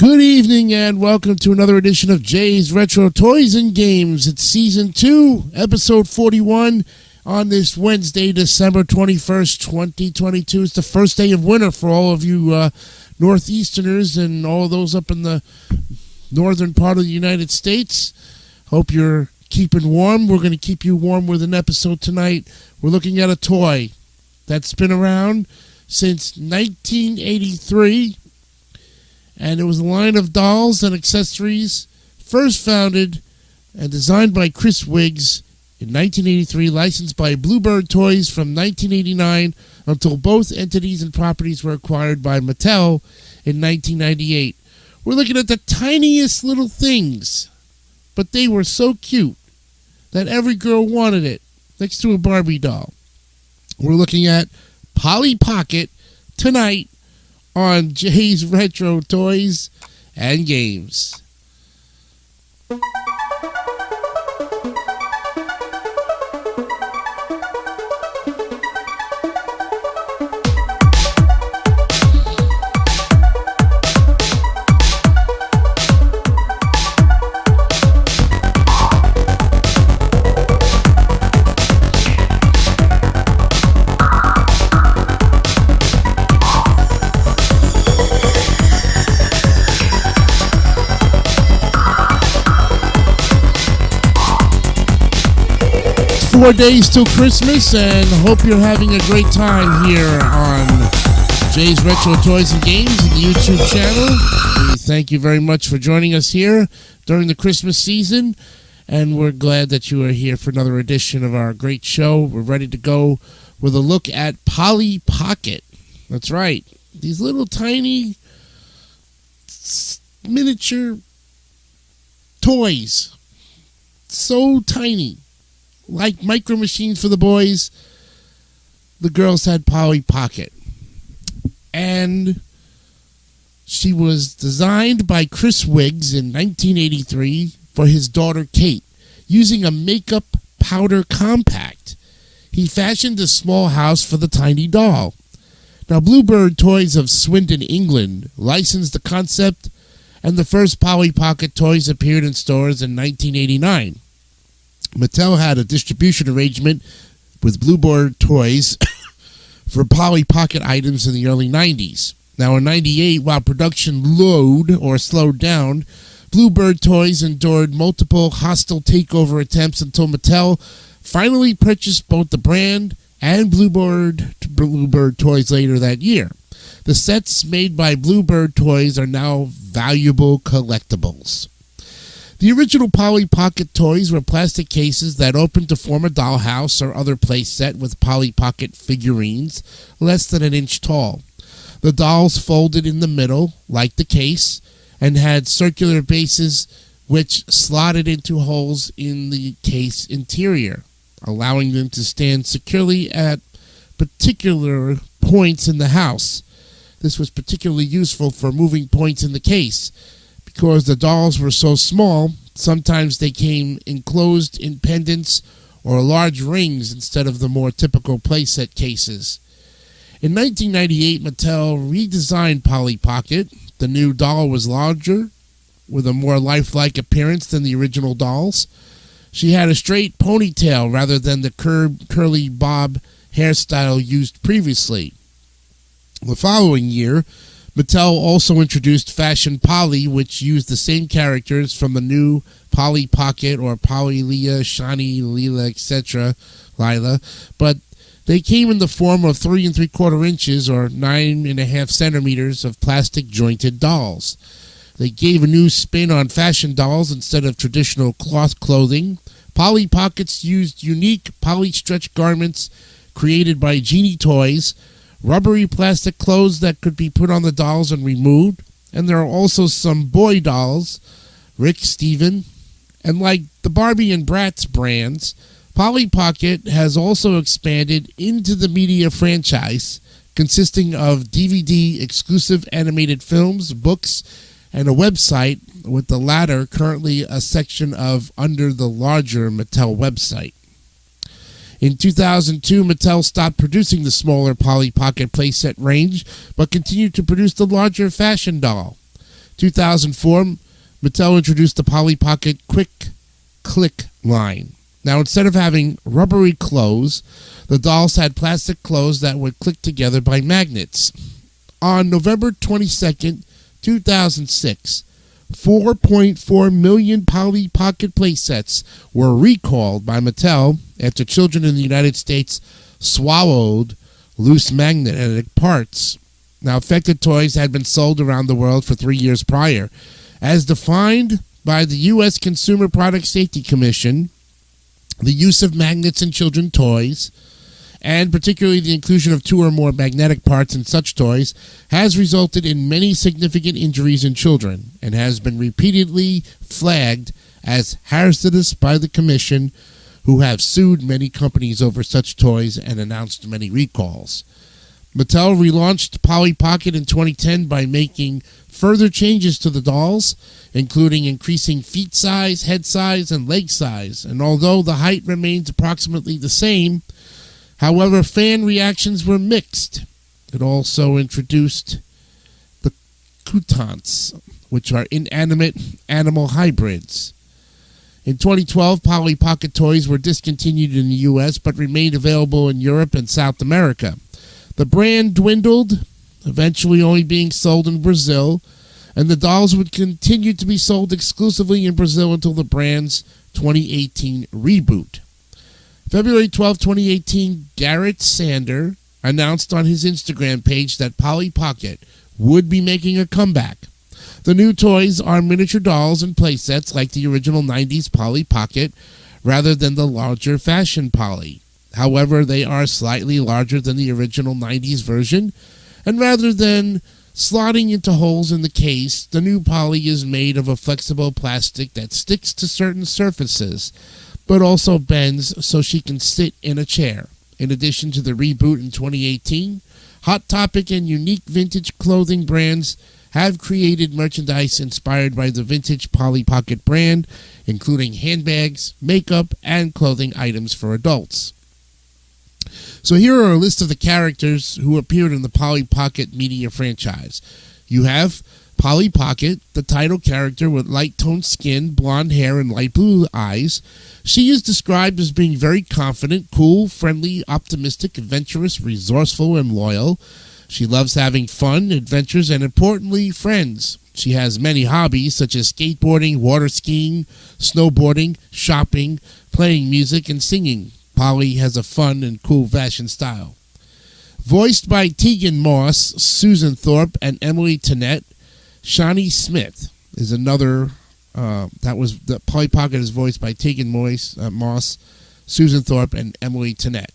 Good evening and welcome to another edition of Jay's Retro Toys and Games. It's Season 2, Episode 41 on this Wednesday, December 21st, 2022. It's the first day of winter for all of you Northeasterners and all those up in the northern part of the United States. Hope you're keeping warm. We're going to keep you warm with an episode tonight. We're looking at a toy that's been around since 1983. And it was a line of dolls and accessories first founded and designed by Chris Wiggs in 1983, licensed by Bluebird Toys from 1989 until both entities and properties were acquired by Mattel in 1998. We're looking at the tiniest little things, but they were so cute that every girl wanted it, next to a Barbie doll. We're looking at Polly Pocket tonight on Jay's Retro Toys and Games. 4 days till Christmas, and hope you're having a great time here on Jay's Retro Toys and Games and the YouTube channel. We thank you very much for joining us here during the Christmas season, and we're glad that you are here for another edition of our great show. We're ready to go with a look at Polly Pocket. That's right, these little tiny miniature toys, so tiny. Like Micro Machines for the boys, the girls had Polly Pocket. And she was designed by Chris Wiggs in 1983 for his daughter Kate, using a makeup powder compact. He fashioned a small house for the tiny doll. Now, Bluebird Toys of Swindon, England, licensed the concept, and the first Polly Pocket toys appeared in stores in 1989. Mattel had a distribution arrangement with Bluebird Toys for Polly Pocket items in the early 90s. Now, in 98, while production slowed down, Bluebird Toys endured multiple hostile takeover attempts until Mattel finally purchased both the brand and Bluebird Toys later that year. The sets made by Bluebird Toys are now valuable collectibles. The original Polly Pocket toys were plastic cases that opened to form a dollhouse or other play set with Polly Pocket figurines less than an inch tall. The dolls folded in the middle, like the case, and had circular bases which slotted into holes in the case interior, allowing them to stand securely at particular points in the house. This was particularly useful for moving points in the case. Because the dolls were so small, sometimes they came enclosed in pendants or large rings instead of the more typical playset cases. In 1998, Mattel redesigned Polly Pocket. The new doll was larger, with a more lifelike appearance than the original dolls. She had a straight ponytail rather than the curly bob hairstyle used previously. The following year, Mattel also introduced Fashion Polly, which used the same characters from the new Polly Pocket or Polly Leah, Shani, Leela, etc., Lila, but they came in the form of 3 3/4 inches or 9.5 centimeters of plastic jointed dolls. They gave a new spin on fashion dolls instead of traditional cloth clothing. Polly Pockets used unique poly-stretch garments created by Genie Toys, rubbery plastic clothes that could be put on the dolls and removed, and there are also some boy dolls, Rick, Steven, and like the Barbie and Bratz brands, Polly Pocket has also expanded into the media franchise, consisting of DVD exclusive animated films, books, and a website, with the latter currently a section of under the larger Mattel website. In 2002, Mattel stopped producing the smaller Polly Pocket playset range, but continued to produce the larger fashion doll. 2004, Mattel introduced the Polly Pocket Quick Click line. Now, instead of having rubbery clothes, the dolls had plastic clothes that would click together by magnets. On November 22nd, 2006, 4.4 million Polly Pocket playsets were recalled by Mattel after children in the United States swallowed loose magnetic parts. Now, affected toys had been sold around the world for 3 years prior. As defined by the U.S. Consumer Product Safety Commission, the use of magnets in children's toys, and particularly the inclusion of 2 or more magnetic parts in such toys, has resulted in many significant injuries in children and has been repeatedly flagged as hazardous by the Commission, who have sued many companies over such toys and announced many recalls. Mattel relaunched Polly Pocket in 2010 by making further changes to the dolls, including increasing feet size, head size, and leg size. And although the height remains approximately the same, however, fan reactions were mixed. It also introduced the croutons, which are inanimate animal hybrids. In 2012, Polly Pocket toys were discontinued in the U.S. but remained available in Europe and South America. The brand dwindled, eventually only being sold in Brazil, and the dolls would continue to be sold exclusively in Brazil until the brand's 2018 reboot. February 12, 2018, Garrett Sander announced on his Instagram page that Polly Pocket would be making a comeback. The new toys are miniature dolls and playsets like the original 90s Polly Pocket, rather than the larger fashion Polly. However, they are slightly larger than the original 90s version, and rather than slotting into holes in the case, the new Polly is made of a flexible plastic that sticks to certain surfaces, but also bends so she can sit in a chair. In addition to the reboot in 2018, Hot Topic and unique vintage clothing brands have created merchandise inspired by the vintage Polly Pocket brand, including handbags, makeup, and clothing items for adults. So here are a list of the characters who appeared in the Polly Pocket media franchise. You have Polly Pocket, the title character with light-toned skin, blonde hair, and light blue eyes. She is described as being very confident, cool, friendly, optimistic, adventurous, resourceful, and loyal. She loves having fun, adventures, and importantly, friends. She has many hobbies such as skateboarding, water skiing, snowboarding, shopping, playing music, and singing. Polly has a fun and cool fashion style. Voiced by Tegan Moss, Susan Thorpe, and Emily Tennant, Shawnee Smith is another. The Polly Pocket is voiced by Tegan Moss, Susan Thorpe, and Emily Tennant.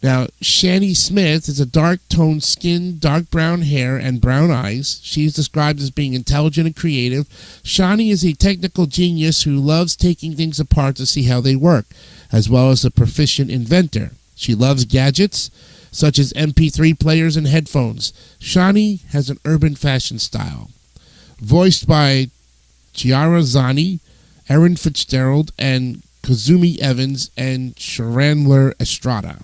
Now, Shawnee Smith is a dark-toned skin, dark brown hair, and brown eyes. She is described as being intelligent and creative. Shawnee is a technical genius who loves taking things apart to see how they work, as well as a proficient inventor. She loves gadgets, such as MP3 players and headphones. Shawnee has an urban fashion style. Voiced by Chiara Zani, Erin Fitzgerald, and Kazumi Evans, and Sharandler Estrada.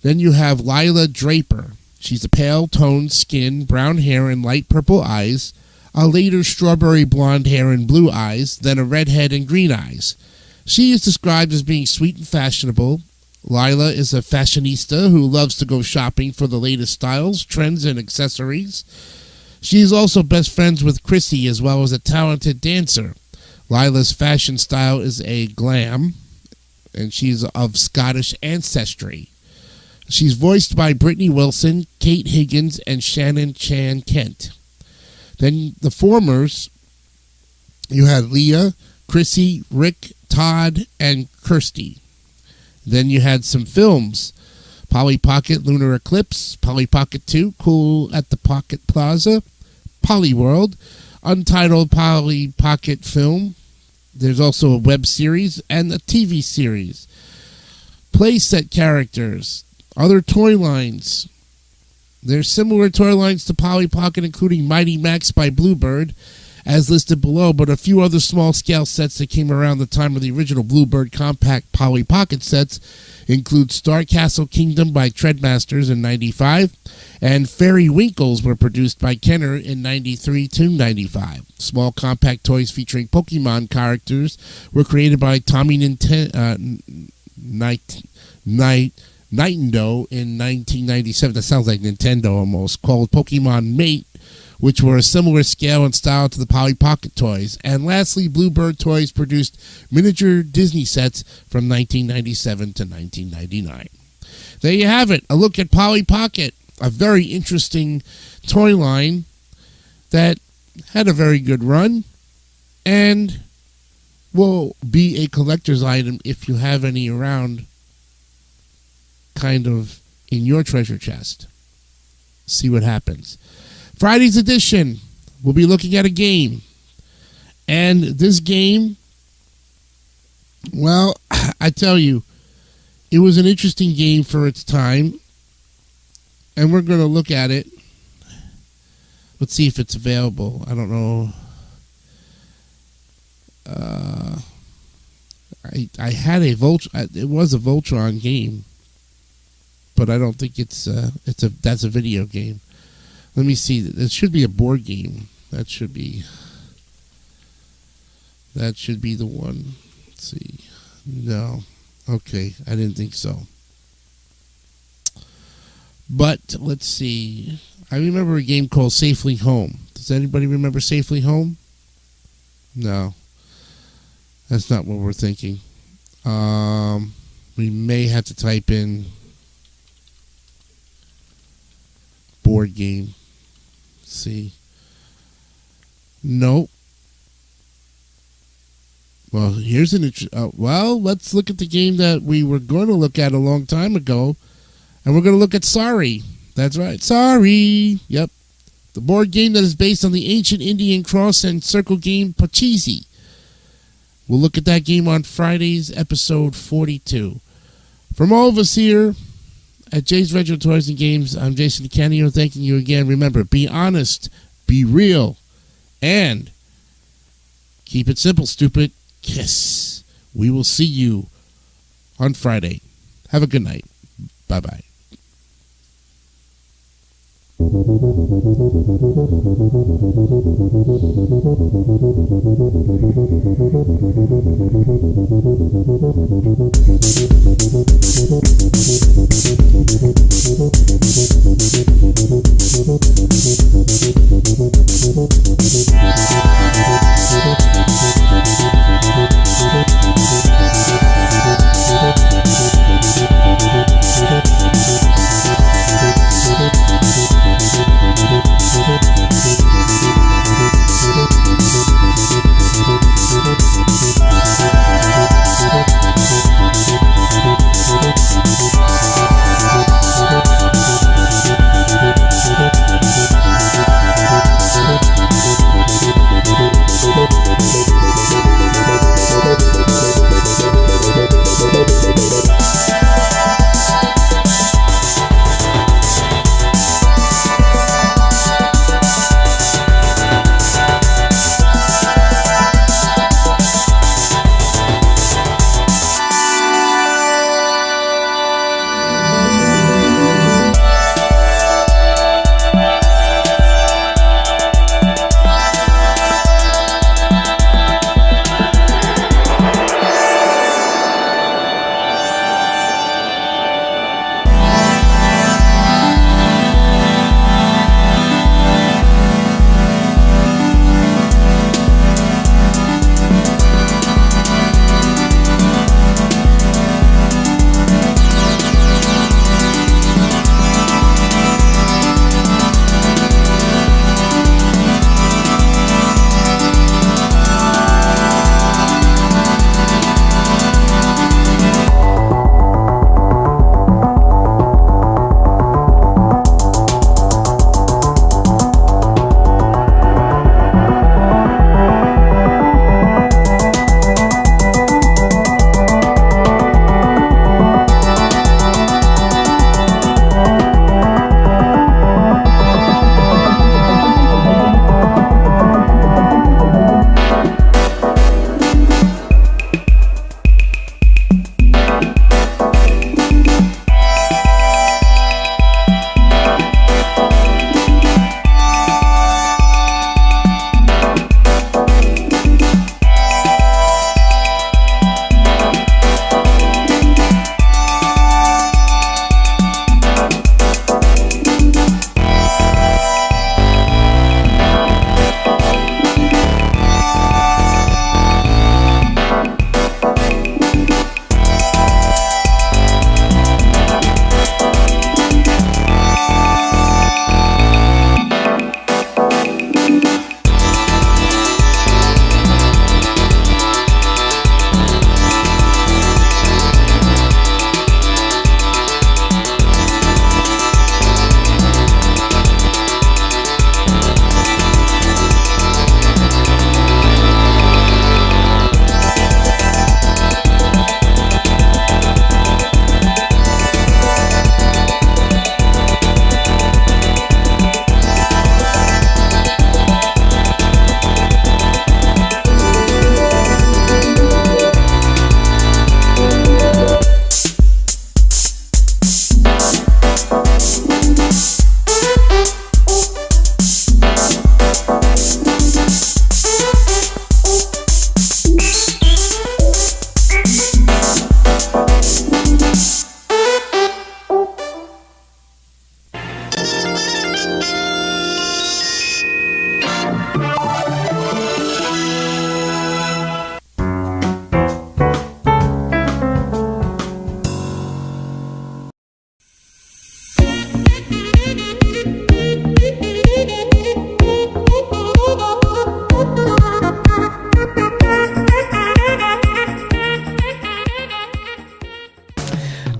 Then you have Lila Draper. She's a pale-toned skin, brown hair, and light purple eyes. A later strawberry blonde hair and blue eyes, then a redhead and green eyes. She is described as being sweet and fashionable. Lila is a fashionista who loves to go shopping for the latest styles, trends, and accessories. She is also best friends with Chrissy, as well as a talented dancer. Lila's fashion style is a glam, and she's of Scottish ancestry. She's voiced by Brittany Wilson, Kate Higgins, and Shannon Chan Kent. Then the formers, you had Leah, Chrissy, Rick, Todd, and Kirsty. Then you had some films. Polly Pocket Lunar Eclipse, Polly Pocket 2, Cool at the Pocket Plaza, Polly World, Untitled Polly Pocket Film. There's also a web series and a TV series. Playset characters. Other toy lines. There's similar toy lines to Polly Pocket, including Mighty Max by Bluebird, as listed below, but a few other small-scale sets that came around the time of the original Bluebird Compact Polly Pocket sets include Star Castle Kingdom by Treadmasters in 95, and Fairy Winkles were produced by Kenner in 93 to 95. Small compact toys featuring Pokemon characters were created by Tommy Nintendo in 1997. That sounds like Nintendo almost, called Pokemon Mate, which were a similar scale and style to the Polly Pocket toys. And lastly, Bluebird Toys produced miniature Disney sets from 1997 to 1999. There you have it, a look at Polly Pocket, a very interesting toy line that had a very good run and will be a collector's item if you have any around, kind of in your treasure chest. See what happens. Friday's edition, we'll be looking at a game. And this game, well, I tell you, it was an interesting game for its time. And we're going to look at it. Let's see if it's available. I don't know. I had a it was a Voltron game, but I don't think that's a video game. Let me see. It should be a board game. That should be the one. Let's see. No. Okay, I didn't think so. But let's see. I remember a game called Safely Home. Does anybody remember Safely Home? No. That's not what we're thinking. We may have to type in board game. Let's see. Nope. Well, here's well, let's look at the game that we were going to look at a long time ago. And we're going to look at Sorry. That's right. Sorry. Yep. The board game that is based on the ancient Indian cross and circle game Pachisi. We'll look at that game on Friday's episode 42. From all of us here at Jay's Retro Toys and Games, I'm Jason DeCanio, thanking you again. Remember, be honest, be real, and keep it simple, stupid. Kiss. We will see you on Friday. Have a good night. Bye-bye.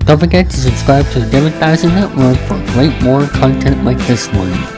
Don't forget to subscribe to the David3000 Network for great more content like this one.